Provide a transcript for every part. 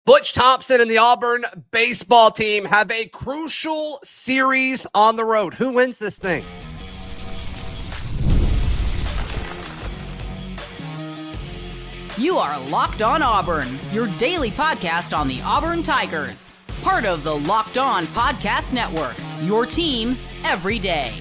Butch Thompson and the Auburn baseball team have a crucial series on the road. Who wins this thing? You are Locked On Auburn, your daily podcast on the Auburn Tigers. Part of the Locked On Podcast Network, your team every day.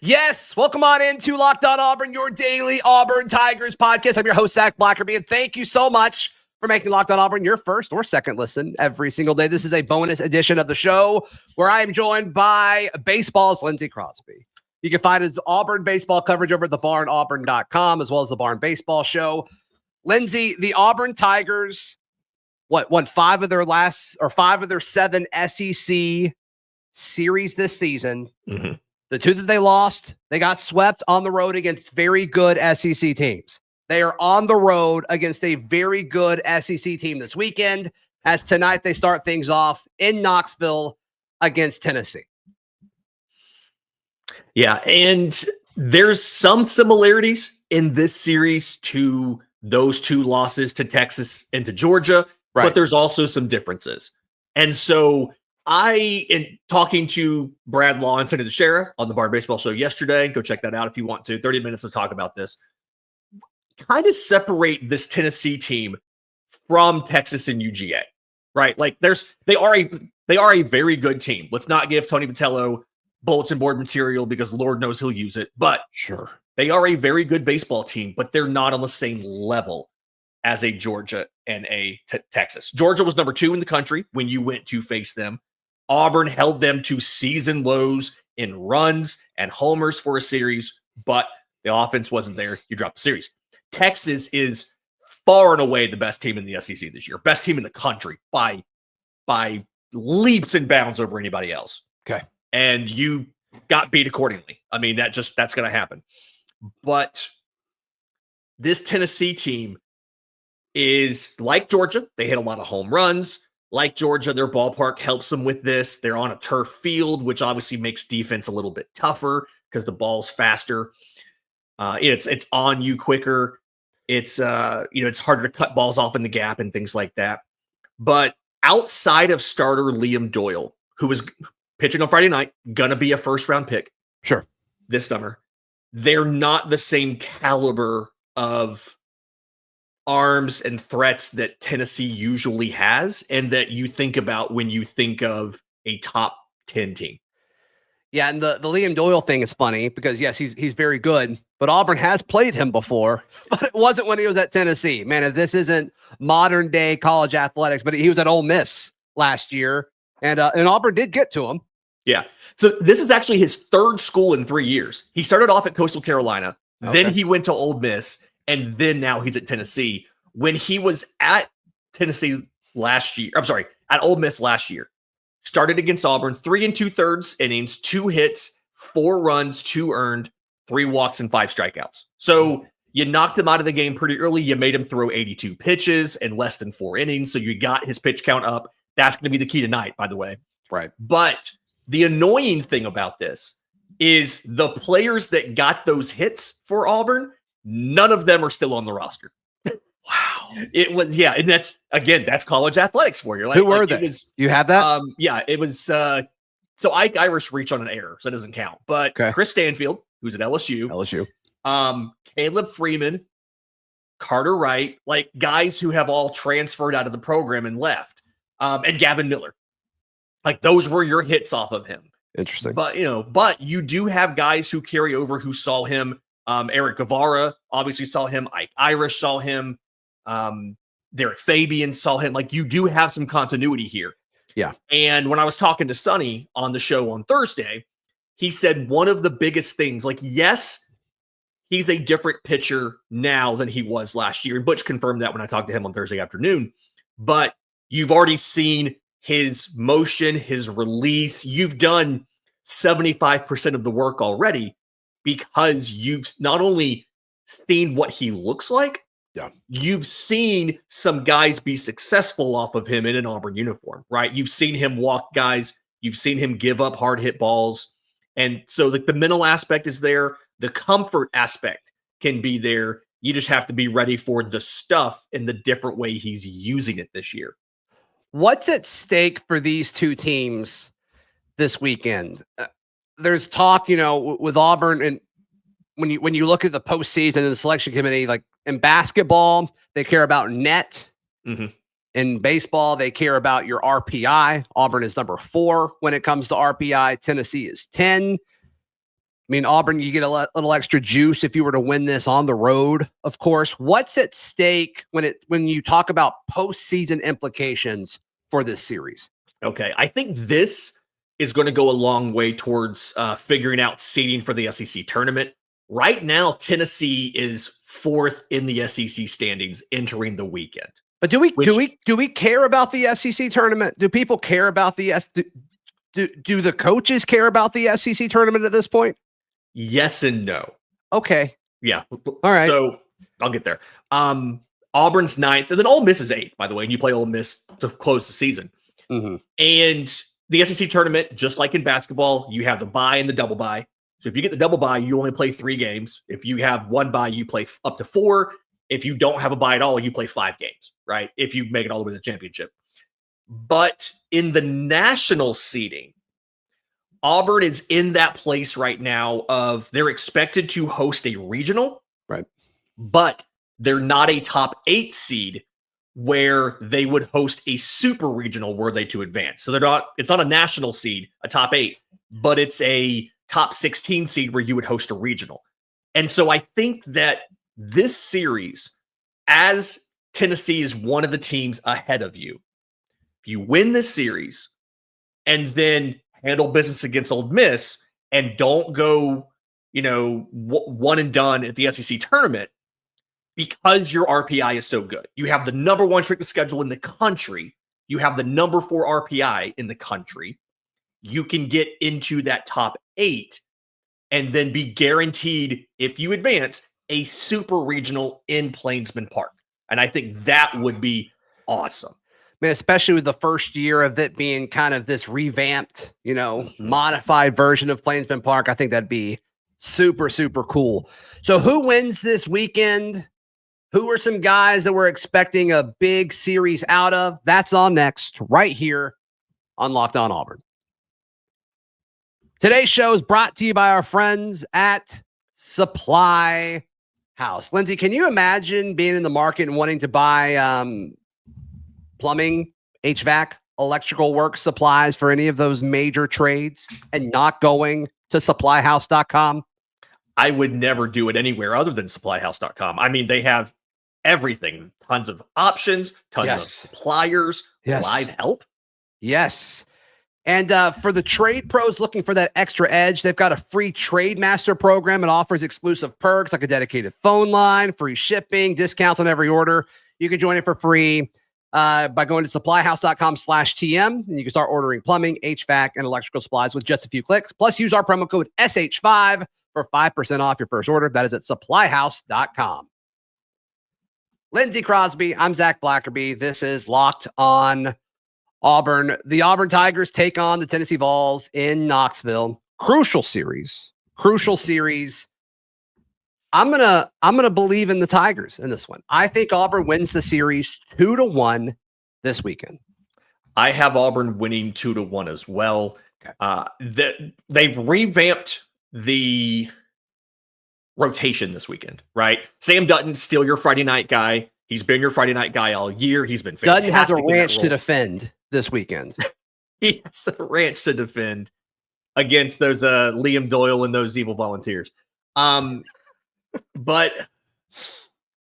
Yes, welcome on into Locked On Auburn, your daily Auburn Tigers podcast. I'm your host, Zac Blackerby, and thank you so much for making Locked On Auburn your first or second listen every single day. This is a bonus edition of the show where I am joined by baseball's Lindsay Crosby. You can find his Auburn baseball coverage over at thebarnauburn.com as well as the Barn Baseball Show. Lindsay, the Auburn Tigers, won five of their seven SEC series this season. Mm-hmm. The two that they lost, they got swept on the road against very good SEC teams. They are on the road against a very good SEC team this weekend, as tonight they start things off in Knoxville against Tennessee. Yeah, and there's some similarities in this series to those two losses to Texas and to Georgia, right, but there's also some differences. And so in talking to Brad Law and Senator DeShera on the Barn Baseball Show yesterday, go check that out if you want to, 30 minutes to talk about this, kind of separate this Tennessee team from Texas and UGA, right? Like they are a very good team. Let's not give Tony Vitello bulletin board material because Lord knows he'll use it, but sure, they are a very good baseball team, but they're not on the same level as a Georgia and a Texas. Georgia was number 2 in the country when you went to face them. Auburn held them to season lows in runs and homers for a series, but the offense wasn't there. You dropped the series. Texas is far and away the best team in the SEC this year, best team in the country by leaps and bounds over anybody else. Okay. And you got beat accordingly. I mean, that's going to happen. But this Tennessee team is like Georgia. They hit a lot of home runs. Like Georgia, their ballpark helps them with this. They're on a turf field, which obviously makes defense a little bit tougher because the ball's faster. It's on you quicker. It's harder to cut balls off in the gap and things like that. But outside of starter Liam Doyle, who was pitching on Friday night, gonna be a first round pick, sure, this summer, they're not the same caliber of arms and threats that Tennessee usually has, and that you think about when you think of a top 10 team. Yeah, and the Liam Doyle thing is funny because, yes, he's very good, but Auburn has played him before, but it wasn't when he was at Tennessee. Man, if this isn't modern-day college athletics, but he was at Ole Miss last year, and Auburn did get to him. Yeah, so this is actually his third school in 3 years. He started off at Coastal Carolina, then he went to Ole Miss, and then now he's at Tennessee. When he was at Tennessee at Ole Miss last year, started against Auburn, 3 2/3 innings, 2 hits, 4 runs, 2 earned, 3 walks, and 5 strikeouts. So you knocked him out of the game pretty early. You made him throw 82 pitches in less than 4 innings. So you got his pitch count up. That's going to be the key tonight, by the way. Right. But the annoying thing about this is the players that got those hits for Auburn, none of them are still on the roster. Wow. It was, yeah. And that's college athletics for you. Who were they? You have that? Yeah, it was, so Ike Irish reached on an error, so it doesn't count. But Chris Stanfield, who's at LSU. Caleb Freeman, Carter Wright, like guys who have all transferred out of the program and left. And Gavin Miller. Like those were your hits off of him. Interesting. But you do have guys who carry over who saw him. Eric Guevara obviously saw him. Ike Irish saw him. Derek Fabian saw him. Like you do have some continuity here. Yeah. And when I was talking to Sonny on the show on Thursday, he said one of the biggest things, like, yes, he's a different pitcher now than he was last year. And Butch confirmed that when I talked to him on Thursday afternoon. But you've already seen his motion, his release. You've done 75% of the work already because you've not only seen what he looks like, you've seen some guys be successful off of him in an Auburn uniform, right? You've seen him walk guys. You've seen him give up hard hit balls. And so the mental aspect is there. The comfort aspect can be there. You just have to be ready for the stuff and the different way he's using it this year. What's at stake for these two teams this weekend? There's talk, with Auburn, and when you look at the postseason and the selection committee, like in basketball, they care about net. Mm-hmm. In baseball, they care about your RPI. Auburn is number 4 when it comes to RPI. Tennessee is 10. I mean, Auburn, you get a little extra juice if you were to win this on the road, of course. What's at stake when you talk about postseason implications for this series? Okay, I think this is going to go a long way towards figuring out seeding for the SEC tournament. Right now, Tennessee is 4th in the SEC standings entering the weekend. But do we care about the SEC tournament? Do people care about the do the coaches care about the SEC tournament at this point? Yes and no. Okay. Yeah. All right. So I'll get there. Auburn's 9th, and then Ole Miss is 8th, by the way, and you play Ole Miss to close the season. Mm-hmm. And the SEC tournament, just like in basketball, you have the bye and the double bye. So if you get the double bye, you only play 3 games. If you have one bye, you play up to 4. If you don't have a bye at all, you play 5 games, right? If you make it all the way to the championship. But in the national seeding, Auburn is in that place right now of they're expected to host a regional, right? But they're not a top 8 seed where they would host a super regional were they to advance. So it's not a national seed, a top 8, but it's a top 16 seed where you would host a regional. And so I think that this series, as Tennessee is one of the teams ahead of you, if you win this series and then handle business against Ole Miss and don't go, one and done at the SEC tournament, because your RPI is so good. You have the number 1 strength of schedule in the country. You have the number 4 RPI in the country. You can get into that top 8 and then be guaranteed, if you advance, a super regional in Plainsman Park. And I think that would be awesome. Man, especially with the first year of it being kind of this revamped, modified version of Plainsman Park. I think that'd be super, super cool. So who wins this weekend? Who are some guys that we're expecting a big series out of? That's on next, right here on Locked On Auburn. Today's show is brought to you by our friends at Supply House. Lindsay, can you imagine being in the market and wanting to buy plumbing, HVAC, electrical work supplies for any of those major trades and not going to supplyhouse.com? I would never do it anywhere other than supplyhouse.com. I mean, they have everything, tons of options, tons of suppliers, live help. Yes. And for the trade pros looking for that extra edge, they've got a free Trade Master program. It offers exclusive perks like a dedicated phone line, free shipping, discounts on every order. You can join it for free by going to supplyhouse.com/TM, and you can start ordering plumbing, HVAC, and electrical supplies with just a few clicks. Plus, use our promo code SH5 for 5% off your first order. That is at supplyhouse.com. Lindsay Crosby, I'm Zac Blackerby. This is Locked On Auburn. The Auburn Tigers take on the Tennessee Vols in Knoxville. Crucial series. I'm gonna believe in the Tigers in this one. I think Auburn wins the series 2-1 this weekend. I have Auburn winning 2-1 as well. Okay. They've revamped the rotation this weekend, right? Sam Dutton's still your Friday night guy. He's been your Friday night guy all year. He's been fantastic. Dutton has a ranch to defend this weekend. He has a ranch to defend against those Liam Doyle and those evil volunteers. But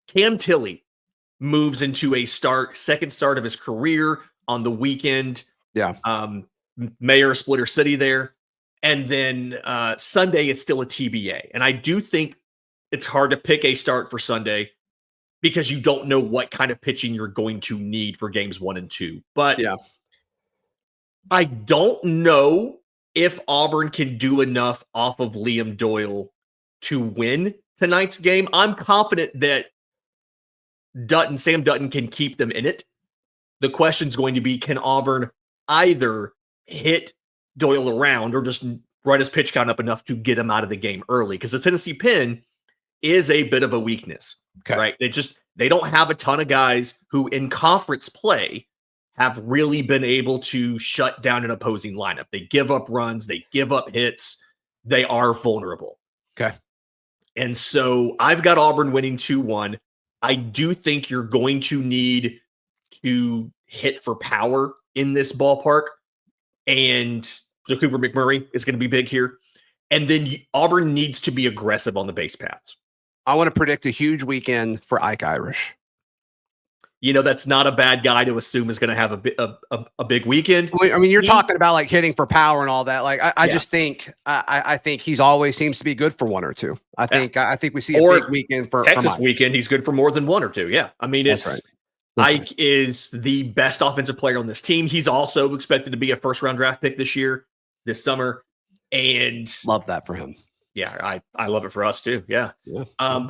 Cam Tilley moves into a second start of his career on the weekend. Yeah. Mayor of Splitter City there. And then Sunday is still a TBA. And I do think it's hard to pick a start for Sunday because you don't know what kind of pitching you're going to need for games 1 and 2. But yeah, I don't know if Auburn can do enough off of Liam Doyle to win tonight's game. I'm confident that Sam Dutton can keep them in it. The question's going to be, can Auburn either hit Doyle around or just run his pitch count up enough to get him out of the game early? Because the Tennessee pen is a bit of a weakness, right? They don't have a ton of guys who in conference play have really been able to shut down an opposing lineup. They give up runs, they give up hits, they are vulnerable. Okay. And so I've got Auburn winning 2-1. I do think you're going to need to hit for power in this ballpark. And so Cooper McMurray is going to be big here. And then Auburn needs to be aggressive on the base paths. I want to predict a huge weekend for Ike Irish. That's not a bad guy to assume is going to have a big weekend. I mean, you're talking about like hitting for power and all that. Like, I just think I think he's always seems to be good for one or two. I think we see a big weekend for Texas Mike. weekend. He's good for more than one or two. Yeah, I mean, Ike is the best offensive player on this team. He's also expected to be a first-round draft pick this summer, and love that for him. Yeah, I love it for us too. Yeah.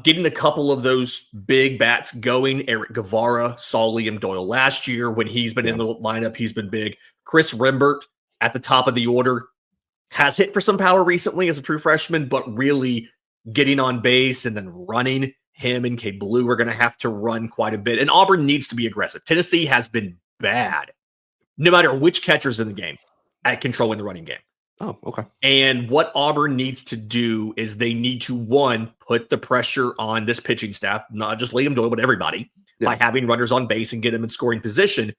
Getting a couple of those big bats going. Eric Guevara saw Liam Doyle last year. When he's been in the lineup, he's been big. Chris Rembert at the top of the order has hit for some power recently as a true freshman, but really getting on base and then running. Him and Cade Blue are going to have to run quite a bit. And Auburn needs to be aggressive. Tennessee has been bad, no matter which catcher's in the game, at controlling the running game. Oh, okay. And what Auburn needs to do is they need to, one, put the pressure on this pitching staff, not just Liam Doyle, but everybody, by having runners on base and get them in scoring position.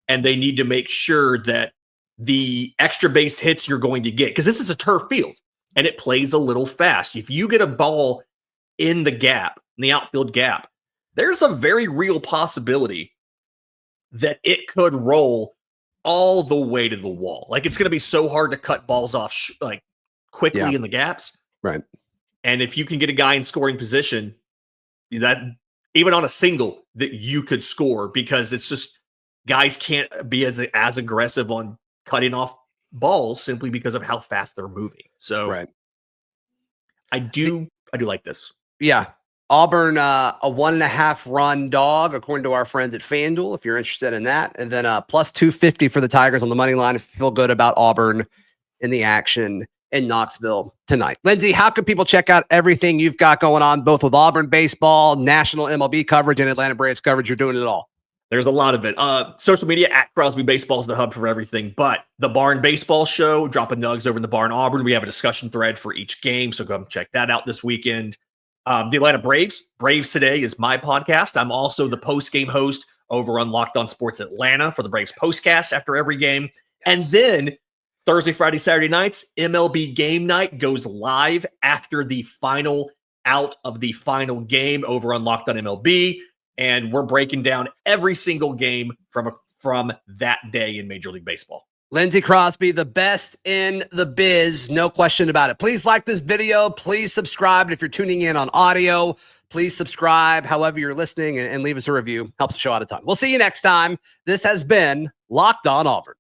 And they need to make sure that the extra base hits you're going to get, because this is a turf field and it plays a little fast. If you get a ball in the gap, in the outfield gap, there's a very real possibility that it could roll all the way to the wall. Like, it's going to be so hard to cut balls off quickly in the gaps. Right. And if you can get a guy in scoring position, that even on a single, that you could score, because it's just guys can't be as aggressive on cutting off balls simply because of how fast they're moving. So I do like this. Yeah. Auburn, a 1.5 run dog, according to our friends at FanDuel, if you're interested in that. And then plus 250 for the Tigers on the money line if you feel good about Auburn in the action in Knoxville tonight. Lindsay, how can people check out everything you've got going on, both with Auburn baseball, national MLB coverage, and Atlanta Braves coverage? You're doing it all. There's a lot of it. Social media at Crosby Baseball is the hub for everything, but the Barn Baseball Show, dropping nugs over in the Barn Auburn. We have a discussion thread for each game, so go check that out this weekend. The Atlanta Braves Today is my podcast. I'm also the post-game host over on Locked On Sports Atlanta for the Braves postcast after every game. And then Thursday, Friday, Saturday nights, MLB Game Night goes live after the final out of the final game over on Locked On MLB. And we're breaking down every single game from that day in Major League Baseball. Lindsay Crosby, the best in the biz, no question about it. Please like this video. Please subscribe. And if you're tuning in on audio, please subscribe however you're listening and leave us a review. Helps the show out a ton. We'll see you next time. This has been Locked On Auburn.